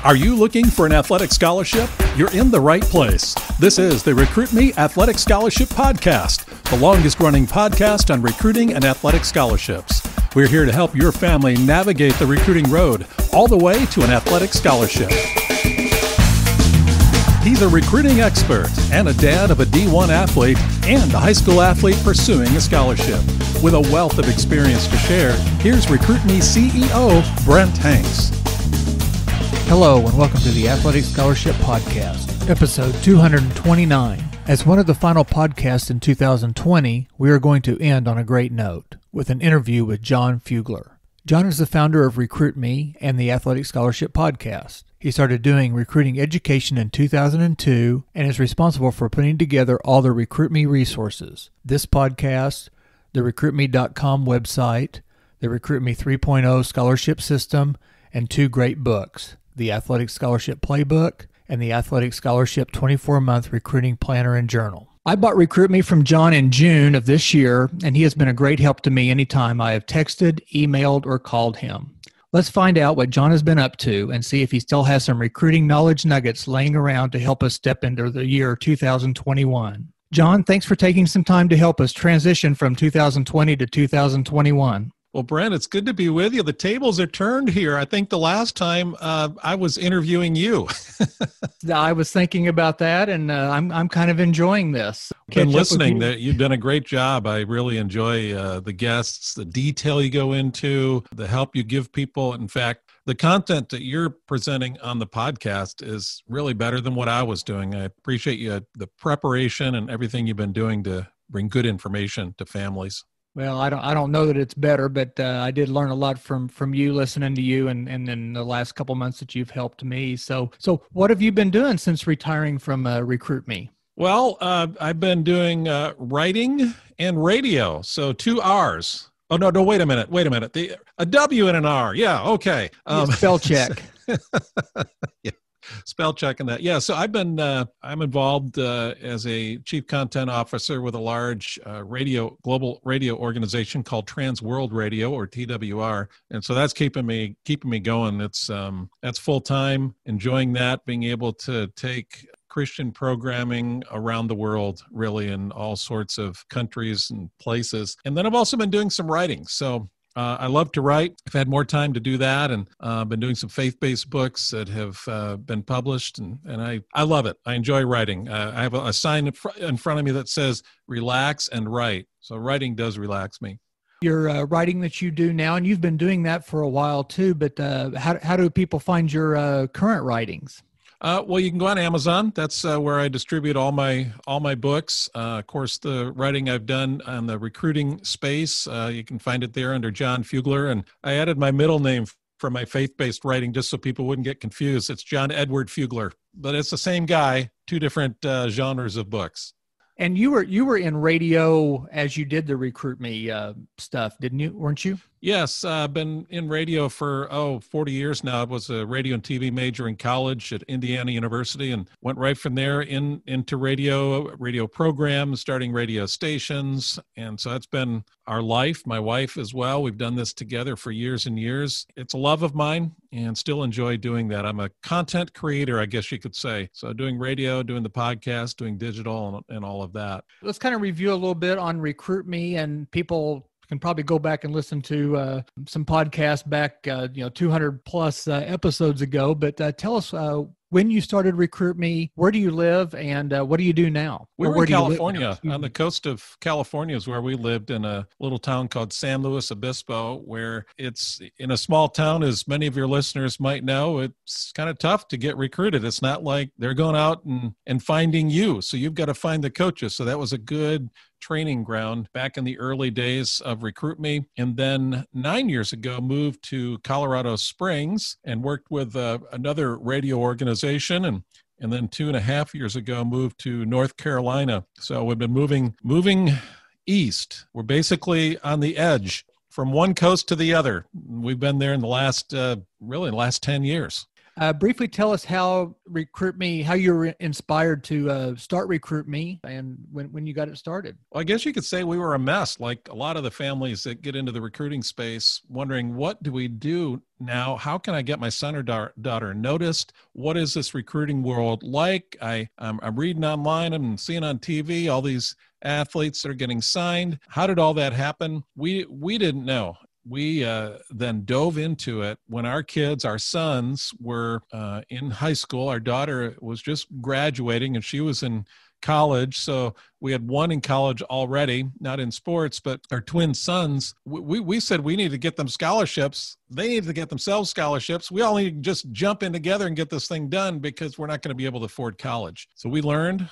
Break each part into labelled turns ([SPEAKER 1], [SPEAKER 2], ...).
[SPEAKER 1] Are you looking for an athletic scholarship? You're in the right place. This is the Recruit Me Athletic Scholarship Podcast, the longest-running podcast on recruiting and athletic scholarships. We're here to help your family navigate the recruiting road all the way to an athletic scholarship. He's a recruiting expert and a dad of a D1 athlete and a high school athlete pursuing a scholarship. With a wealth of experience to share, here's Recruit Me CEO, Brent Hanks.
[SPEAKER 2] Hello and welcome to the Athletic Scholarship Podcast, episode 229. As one of the final podcasts in 2020, we are going to end on a great note with an interview with John Fugler. John is the founder of Recruit Me and the Athletic Scholarship Podcast. He started doing recruiting education in 2002 and is responsible for putting together all the Recruit Me resources. This podcast, the recruitme.com website, the Recruit Me 3.0 scholarship system, and two great books, the Athletic Scholarship Playbook and the Athletic Scholarship 24-month Recruiting Planner and Journal. I bought Recruit Me from John in June of this year, and he has been a great help to me anytime I have texted, emailed, or called him. Let's find out what John has been up to and see if he still has some recruiting knowledge nuggets laying around to help us step into the year 2021. John, thanks for taking some time to help us transition from 2020 to 2021.
[SPEAKER 1] Well, Brent, it's good to be with you. The tables are turned here. I think the last time I was interviewing you.
[SPEAKER 2] I was thinking about that, and I'm kind of enjoying this.
[SPEAKER 1] Been listening. You've done a great job. I really enjoy the guests, the detail you go into, the help you give people. In fact, the content that you're presenting on the podcast is really better than what I was doing. I appreciate you, the preparation and everything you've been doing to bring good information to families.
[SPEAKER 2] Well, I don't know that it's better, but I did learn a lot from you, listening to you, and in the last couple months that you've helped me. So what have you been doing since retiring from Recruit Me?
[SPEAKER 1] Well, I've been doing writing and radio, so 2 R's. Oh, no, wait a minute. A W and an R. Yeah, okay.
[SPEAKER 2] Spell check.
[SPEAKER 1] Yeah. Spell checking that. Yeah. So I'm involved as a chief content officer with a large global radio organization called Trans World Radio, or TWR. And so that's keeping me going. That's full time, enjoying that, being able to take Christian programming around the world, really in all sorts of countries and places. And then I've also been doing some writing. So I love to write. I've had more time to do that, and been doing some faith-based books that have been published, and I love it. I enjoy writing. I have a sign in front of me that says, relax and write. So writing does relax me.
[SPEAKER 2] Your writing that you do now, and you've been doing that for a while too, but how do people find your current writings?
[SPEAKER 1] Well, you can go on Amazon. That's where I distribute all my books. Of course, the writing I've done on the recruiting space, you can find it there under John Fugler. And I added my middle name for my faith-based writing just so people wouldn't get confused. It's John Edward Fugler, but it's the same guy, two different genres of books.
[SPEAKER 2] And you were in radio as you did the Recruit Me stuff, weren't you?
[SPEAKER 1] Yes, I've been in radio for 40 years now. I was a radio and TV major in college at Indiana University, and went right from there into radio programs, starting radio stations. And so that's been our life, my wife as well. We've done this together for years and years. It's a love of mine and still enjoy doing that. I'm a content creator, I guess you could say. So doing radio, doing the podcast, doing digital, and all of that.
[SPEAKER 2] Let's kind of review a little bit on Recruit Me, and people can probably go back and listen to some podcasts back, 200 plus episodes ago. But tell us when you started Recruit Me, where do you live, and what do you do now?
[SPEAKER 1] We're in California. On the coast of California is where we lived, in a little town called San Luis Obispo, where it's in a small town, as many of your listeners might know. It's kind of tough to get recruited. It's not like they're going out and finding you. So you've got to find the coaches. So that was a good training ground back in the early days of Recruit Me. And then 9 years ago, moved to Colorado Springs and worked with another radio organization. And then 2.5 years ago, moved to North Carolina. So we've been moving east. We're basically on the edge from one coast to the other. We've been there in the last 10 years.
[SPEAKER 2] Briefly tell us how how you were inspired to start Recruit Me and when you got it started.
[SPEAKER 1] Well, I guess you could say we were a mess, like a lot of the families that get into the recruiting space, wondering, what do we do now? How can I get my son or daughter noticed? What is this recruiting world like? I'm reading online and seeing on TV all these athletes that are getting signed. How did all that happen? We didn't know. We then dove into it when our sons were in high school. Our daughter was just graduating and she was in college. So we had one in college already, not in sports, but our twin sons, we said we need to get them scholarships. They need to get themselves scholarships. We all need to just jump in together and get this thing done because we're not going to be able to afford college. So we learned,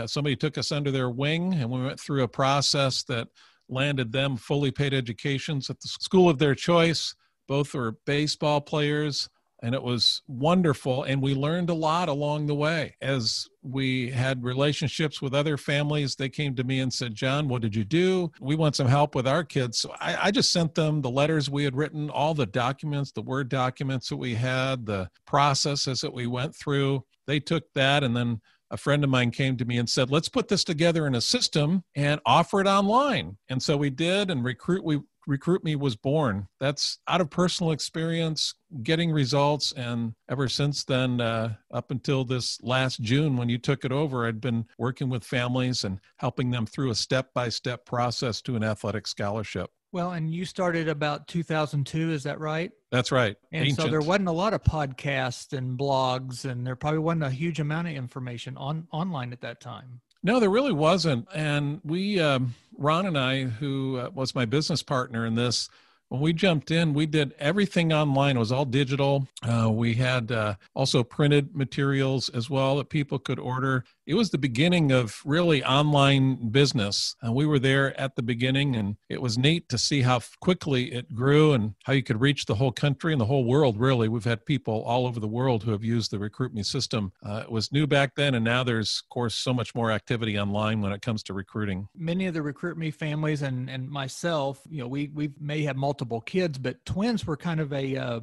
[SPEAKER 1] somebody took us under their wing and we went through a process that landed them fully paid educations at the school of their choice. Both were baseball players, and it was wonderful. And we learned a lot along the way. As we had relationships with other families, they came to me and said, John, what did you do? We want some help with our kids. So I just sent them the letters we had written, all the documents, the Word documents that we had, the processes that we went through. They took that, and then a friend of mine came to me and said, let's put this together in a system and offer it online. And so we did, and Recruit Me was born. That's out of personal experience, getting results. And ever since then, up until this last June, when you took it over, I'd been working with families and helping them through a step-by-step process to an athletic scholarship.
[SPEAKER 2] Well, and you started about 2002, is that right?
[SPEAKER 1] That's right.
[SPEAKER 2] And
[SPEAKER 1] Ancient.
[SPEAKER 2] So there wasn't a lot of podcasts and blogs, and there probably wasn't a huge amount of information online at that time.
[SPEAKER 1] No, there really wasn't. And we, Ron and I, who was my business partner in this, when we jumped in, we did everything online. It was all digital. We had also printed materials as well that people could order. It was the beginning of really online business. And we were there at the beginning, and it was neat to see how quickly it grew and how you could reach the whole country and the whole world, really. We've had people all over the world who have used the Recruit Me system. It was new back then, and now there's, of course, so much more activity online when it comes to recruiting.
[SPEAKER 2] Many of the Recruit Me families and myself, we may have multiple kids, but twins were kind of a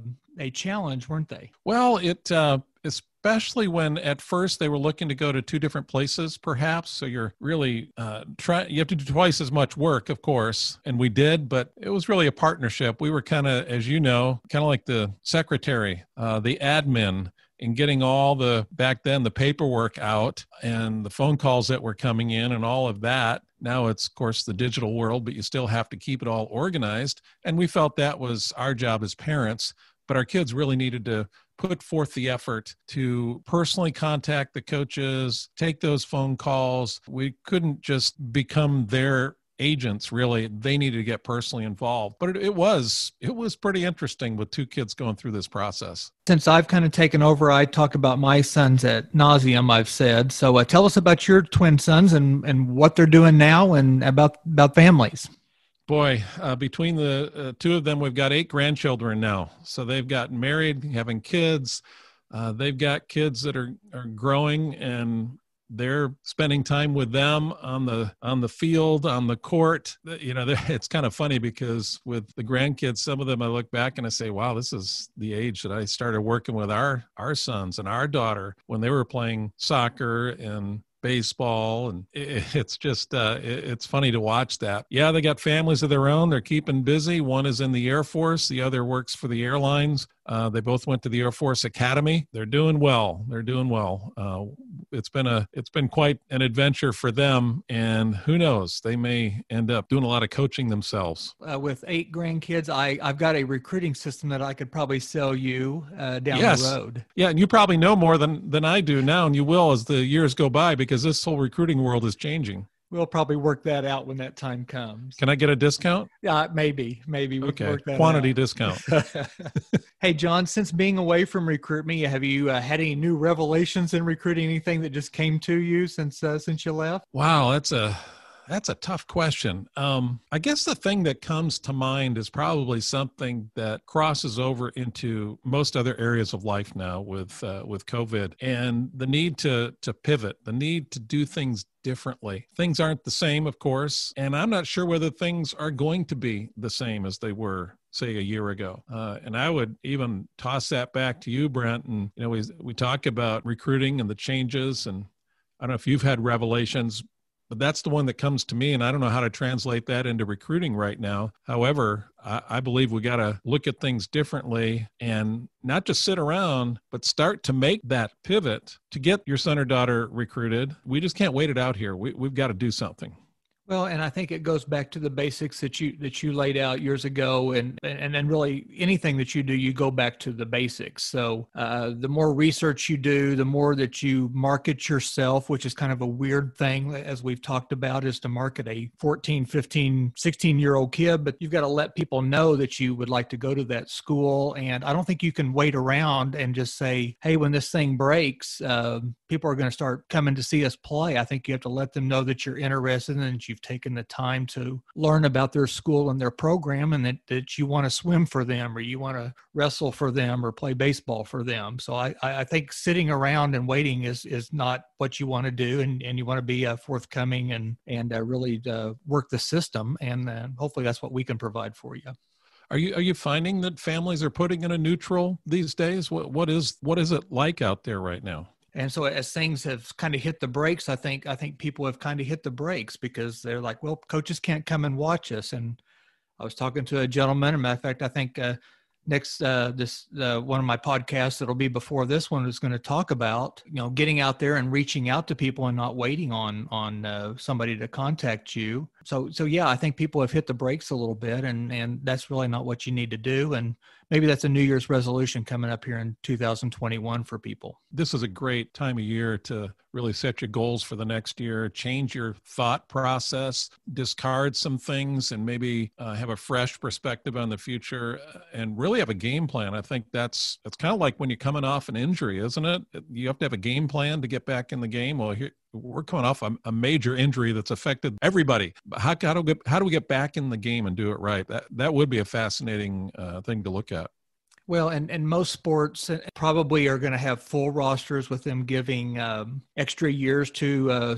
[SPEAKER 2] challenge, weren't they?
[SPEAKER 1] Well, especially when at first they were looking to go to two different places, perhaps. So you're really you have to do twice as much work, of course. And we did, but it was really a partnership. We were kind of, as you know, kind of like the secretary, the admin, in getting back then, the paperwork out and the phone calls that were coming in and all of that. Now it's, of course, the digital world, but you still have to keep it all organized. And we felt that was our job as parents, but our kids really needed to put forth the effort to personally contact the coaches, take those phone calls. We couldn't just become their agents, really. They needed to get personally involved. But it was pretty interesting with two kids going through this process.
[SPEAKER 2] Since I've kind of taken over, I talk about my sons ad nauseum, I've said. So tell us about your twin sons and what they're doing now and about families.
[SPEAKER 1] Boy, between the two of them, we've got 8 grandchildren now. So they've gotten married, having kids. They've got kids that are growing, and they're spending time with them on the field, on the court. It's kind of funny because with the grandkids, some of them I look back and I say, wow, this is the age that I started working with our sons and our daughter when they were playing soccer and baseball, and it's just it's funny to watch that. Yeah, they got families of their own. They're keeping busy. One is in the Air Force. The other works for the airlines. They both went to the Air Force Academy. They're doing well. It's been quite an adventure for them, and who knows, they may end up doing a lot of coaching themselves.
[SPEAKER 2] With 8 grandkids, I've got a recruiting system that I could probably sell you down the road.
[SPEAKER 1] Yeah, and you probably know more than I do now, and you will as the years go by, because this whole recruiting world is changing.
[SPEAKER 2] We'll probably work that out when that time comes.
[SPEAKER 1] Can I get a discount?
[SPEAKER 2] Yeah, maybe we can work that
[SPEAKER 1] quantity
[SPEAKER 2] out.
[SPEAKER 1] Discount.
[SPEAKER 2] Hey, John, since being away from Recruit Me, have you had any new revelations in recruiting? Anything that just came to you since you left?
[SPEAKER 1] Wow, that's a tough question. I guess the thing that comes to mind is probably something that crosses over into most other areas of life now with COVID, and the need to pivot, the need to do things differently. Things aren't the same, of course, and I'm not sure whether things are going to be the same as they were say, a year ago. And I would even toss that back to you, Brent. And, we talk about recruiting and the changes. And I don't know if you've had revelations, but that's the one that comes to me. And I don't know how to translate that into recruiting right now. However, I believe we got to look at things differently and not just sit around, but start to make that pivot to get your son or daughter recruited. We just can't wait it out here. We've got to do something.
[SPEAKER 2] Well, and I think it goes back to the basics that you laid out years ago, and then really anything that you do, you go back to the basics. So the more research you do, the more that you market yourself, which is kind of a weird thing, as we've talked about, is to market a 14, 15, 16-year-old kid, but you've got to let people know that you would like to go to that school. And I don't think you can wait around and just say, hey, when this thing breaks, people are going to start coming to see us play. I think you have to let them know that you're interested and that you've taken the time to learn about their school and their program, and that you want to swim for them, or you want to wrestle for them, or play baseball for them. So I think sitting around and waiting is not what you want to do, and you want to be forthcoming and really work the system, and hopefully that's what we can provide for you.
[SPEAKER 1] Are you finding that families are putting in a neutral these days? What is it like out there right now?
[SPEAKER 2] And so as things have kind of hit the brakes, I think people have kind of hit the brakes because they're like, well, coaches can't come and watch us. And I was talking to a gentleman. As a matter of fact, I think next one of my podcasts that'll be before this one is going to talk about getting out there and reaching out to people and not waiting on somebody to contact you. So yeah, I think people have hit the brakes a little bit, and that's really not what you need to do. And maybe that's a New Year's resolution coming up here in 2021 for people.
[SPEAKER 1] This is a great time of year to really set your goals for the next year, change your thought process, discard some things, and maybe have a fresh perspective on the future, and really have a game plan. I think that's kind of like when you're coming off an injury, isn't it? You have to have a game plan to get back in the game. Well, here we're coming off a major injury that's affected everybody. How do we get back in the game and do it right? That would be a fascinating thing to look at.
[SPEAKER 2] Well, and most sports probably are going to have full rosters with them giving extra years to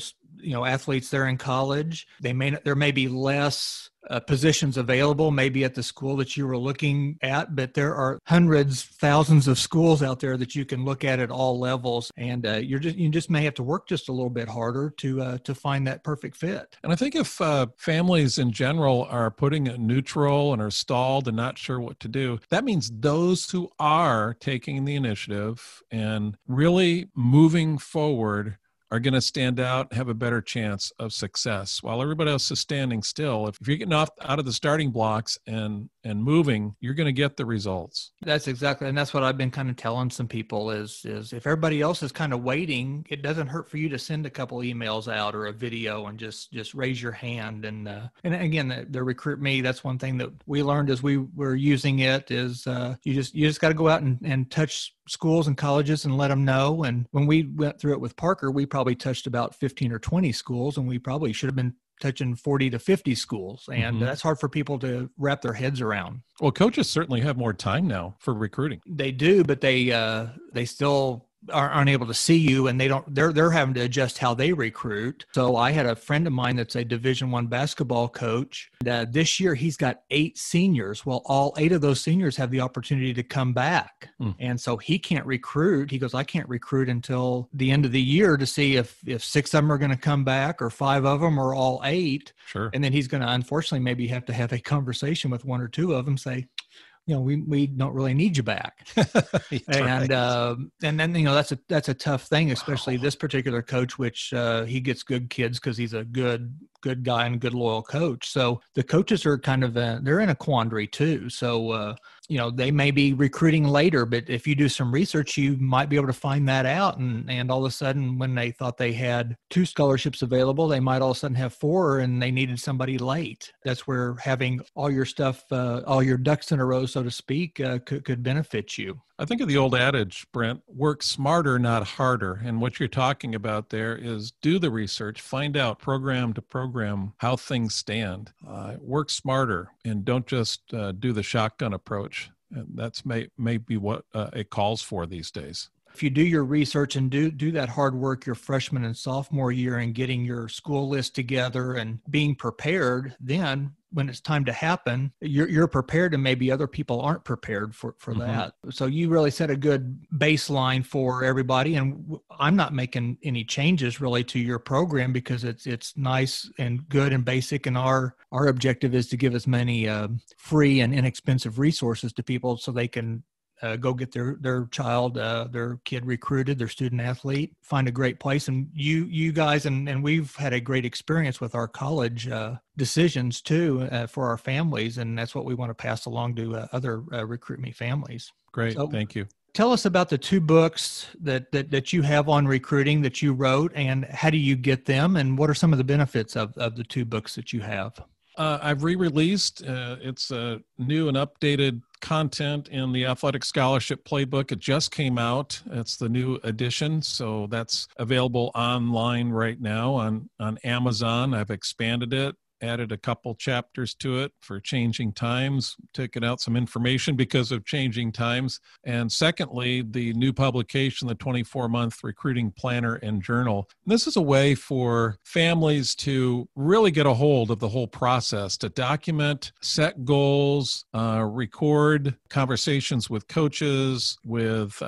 [SPEAKER 2] athletes there in college. There may be less positions available maybe at the school that you were looking at, but there are hundreds, thousands of schools out there that you can look at all levels, and you just may have to work just a little bit harder to find that perfect fit.
[SPEAKER 1] And I think if families in general are putting it neutral and are stalled and not sure what to do, that means those who are taking the initiative and really moving forward are going to stand out, have a better chance of success. While everybody else is standing still, if you're getting out of the starting blocks and moving, you're going to get the results.
[SPEAKER 2] That's exactly, and that's what I've been kind of telling some people is if everybody else is kind of waiting, it doesn't hurt for you to send a couple emails out or a video and just raise your hand. And again, the Recruit Me, that's one thing that we learned as we were using it is you just got to go out and touch schools and colleges and let them know. And when we went through it with Parker, we probably touched about 15 or 20 schools, and we probably should have been touching 40 to 50 schools. And that's hard for people to wrap their heads around. Well,
[SPEAKER 1] coaches certainly have more time now for recruiting.
[SPEAKER 2] They do, but they still aren't able to see you, and they're having to adjust how they recruit. So I had a friend of mine that's a Division I basketball coach. This year he's got 8 seniors. Well, all 8 of those seniors have the opportunity to come back. And so he can't recruit. He goes, I can't recruit until the end of the year to see if 6 of them are going to come back, or 5 of them, or all 8.
[SPEAKER 1] Sure.
[SPEAKER 2] And then he's going to unfortunately maybe have to have a conversation with 1 or 2 of them, say, we don't really need you back. And then, that's a tough thing, especially this particular coach, which he gets good kids because he's a good guy and good loyal coach. So the coaches are kind of, they're in a quandary too. So, they may be recruiting later, but if you do some research, you might be able to find that out. And all of a sudden, when they thought they had 2 scholarships available, they might all of a sudden have 4, and they needed somebody late. That's where having all your stuff, all your ducks in a row, so to speak, could benefit you.
[SPEAKER 1] I think of the old adage, Brent, work smarter, not harder. And what you're talking about there is do the research, find out program to program how things stand. Work smarter, and don't just do the shotgun approach. And that's maybe what it calls for these days.
[SPEAKER 2] If you do your research and do that hard work your freshman and sophomore year and getting your school list together and being prepared, then when it's time to happen, you're prepared, and maybe other people aren't prepared for that. So you really set a good baseline for everybody. And I'm not making any changes really to your program because it's nice and good and basic. And our objective is to give as many free and inexpensive resources to people so they can go get their child, their kid recruited, their student athlete, find a great place. And you guys, and we've had a great experience with our college decisions too for our families. And that's what we want to pass along to other Recruit Me families.
[SPEAKER 1] Great. So, thank you.
[SPEAKER 2] Tell us about the 2 books that you have on recruiting that you wrote, and how do you get them, and what are some of the benefits of the 2 books that you have?
[SPEAKER 1] I've re-released. It's a new and updated content in the Athletic Scholarship Playbook. It just came out. It's the new edition. So that's available online right now on Amazon. I've expanded it, added a couple chapters to it for changing times, taken out some information because of changing times. And secondly, the new publication, the 24-month recruiting planner and journal. And this is a way for families to really get a hold of the whole process, to document, set goals, record conversations with coaches, with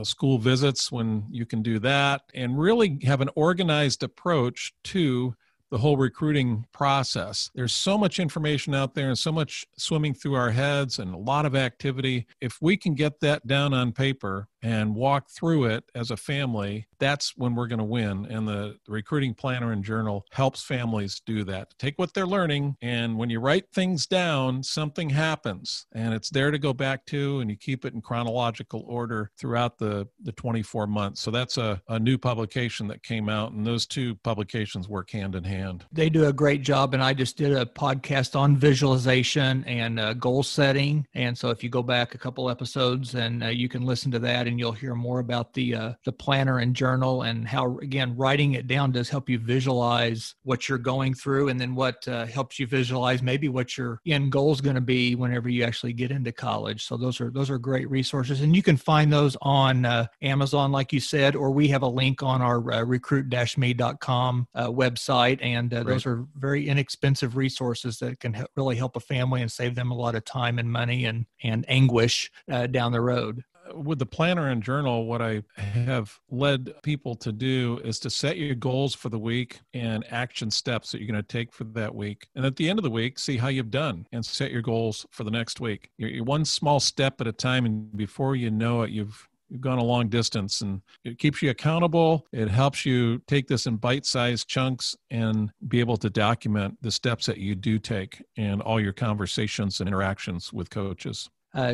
[SPEAKER 1] school visits when you can do that, and really have an organized approach to the whole recruiting process. There's so much information out there and so much swimming through our heads and a lot of activity. If we can get that down on paper and walk through it as a family, that's when we're going to win. And the recruiting planner and journal helps families do that. Take what they're learning, and when you write things down, something happens, and it's there to go back to, and you keep it in chronological order throughout the 24 months. So that's a new publication that came out, and those 2 publications work hand in hand.
[SPEAKER 2] They do a great job, and I just did a podcast on visualization and goal setting. And so if you go back a couple episodes, and you can listen to that, and you'll hear more about the planner and journal, and how, again, writing it down does help you visualize what you're going through, and then what helps you visualize maybe what your end goal is going to be whenever you actually get into college. So those are great resources, and you can find those on Amazon, like you said, or we have a link on our recruit-me.com website, and those are very inexpensive resources that can really help a family and save them a lot of time and money and anguish down the road.
[SPEAKER 1] With the planner and journal, what I have led people to do is to set your goals for the week and action steps that you're going to take for that week. And at the end of the week, see how you've done and set your goals for the next week. You're one small step at a time, and before you know it, you've gone a long distance, and it keeps you accountable. It helps you take this in bite-sized chunks and be able to document the steps that you do take and all your conversations and interactions with coaches.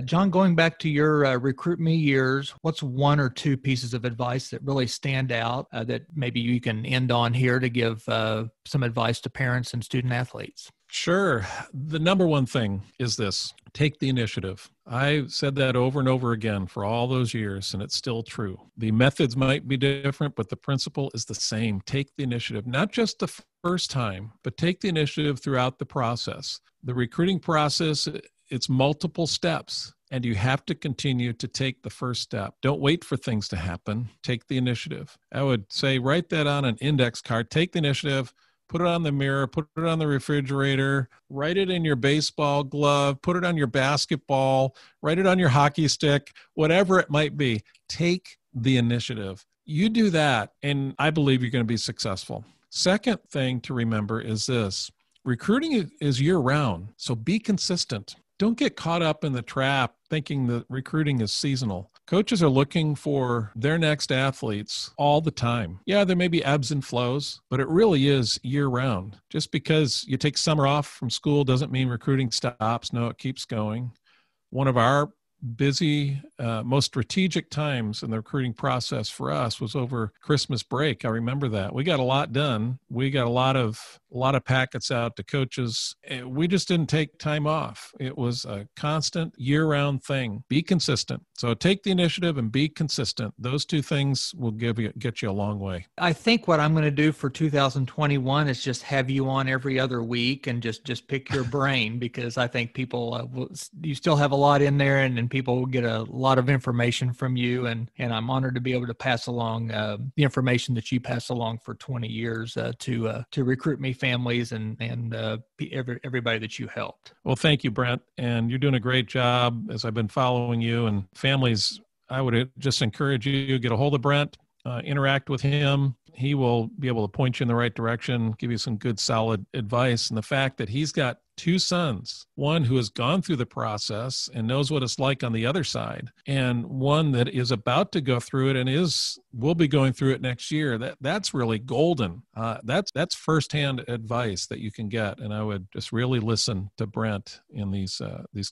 [SPEAKER 2] John, going back to your Recruit Me years, what's 1 or 2 pieces of advice that really stand out that maybe you can end on here to give some advice to parents and student athletes?
[SPEAKER 1] Sure. The number one thing is this: take the initiative. I've said that over and over again for all those years, and it's still true. The methods might be different, but the principle is the same. Take the initiative, not just the first time, but take the initiative throughout the process. The recruiting process, it's multiple steps, and you have to continue to take the first step. Don't wait for things to happen. Take the initiative. I would say write that on an index card. Take the initiative, put it on the mirror, put it on the refrigerator, write it in your baseball glove, put it on your basketball, write it on your hockey stick, whatever it might be. Take the initiative. You do that, and I believe you're going to be successful. Second thing to remember is this: recruiting is year-round, so be consistent. Don't get caught up in the trap thinking that recruiting is seasonal. Coaches are looking for their next athletes all the time. Yeah, there may be ebbs and flows, but it really is year-round. Just because you take summer off from school doesn't mean recruiting stops. No, it keeps going. One of our busy, most strategic times in the recruiting process for us was over Christmas break. I remember that. We got a lot done. We got a lot of packets out to coaches. We just didn't take time off. It was a constant year-round thing. Be consistent. So take the initiative and be consistent. Those 2 things will get you a long way.
[SPEAKER 2] I think what I'm going to do for 2021 is just have you on every other week and just pick your brain, because I think people, you still have a lot in there, and and people will get a lot of information from you. And I'm honored to be able to pass along the information that you pass along for 20 years to Recruit Me families and everybody that you helped.
[SPEAKER 1] Well, thank you, Brent. And you're doing a great job as I've been following you. And families, I would just encourage you to get a hold of Brent, interact with him. He will be able to point you in the right direction, give you some good, solid advice. And the fact that he's got 2 sons, one who has gone through the process and knows what it's like on the other side, and one that is about to go through it and will be going through it next year. That's really golden. That's firsthand advice that you can get. And I would just really listen to Brent in these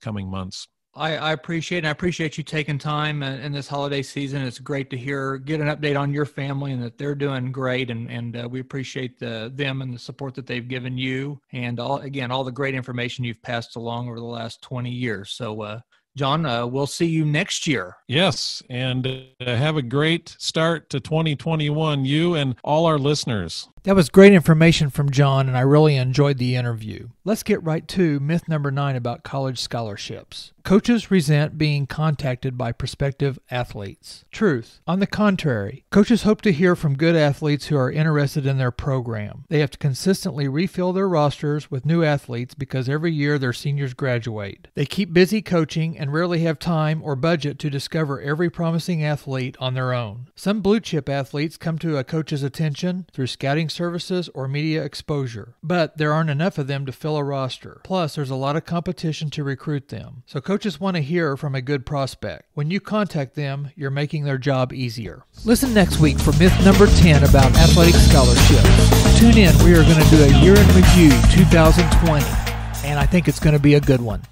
[SPEAKER 1] coming months.
[SPEAKER 2] I appreciate it. And I appreciate you taking time in this holiday season. It's great to get an update on your family and that they're doing great. And we appreciate them and the support that they've given you. And all the great information you've passed along over the last 20 years. So, John, we'll see you next year.
[SPEAKER 1] Yes. And have a great start to 2021, you and all our listeners.
[SPEAKER 2] That was great information from John, and I really enjoyed the interview. Let's get right to myth number 9 about college scholarships. Coaches resent being contacted by prospective athletes. Truth. On the contrary, coaches hope to hear from good athletes who are interested in their program. They have to consistently refill their rosters with new athletes because every year their seniors graduate. They keep busy coaching and rarely have time or budget to discover every promising athlete on their own. Some blue-chip athletes come to a coach's attention through scouting services or media exposure, but there aren't enough of them to fill a roster. Plus, there's a lot of competition to recruit them. So coaches want to hear from a good prospect. When you contact them, you're making their job easier. Listen next week for myth number 10 about athletic scholarships. Tune in. We are going to do a year in review 2020, and I think it's going to be a good one.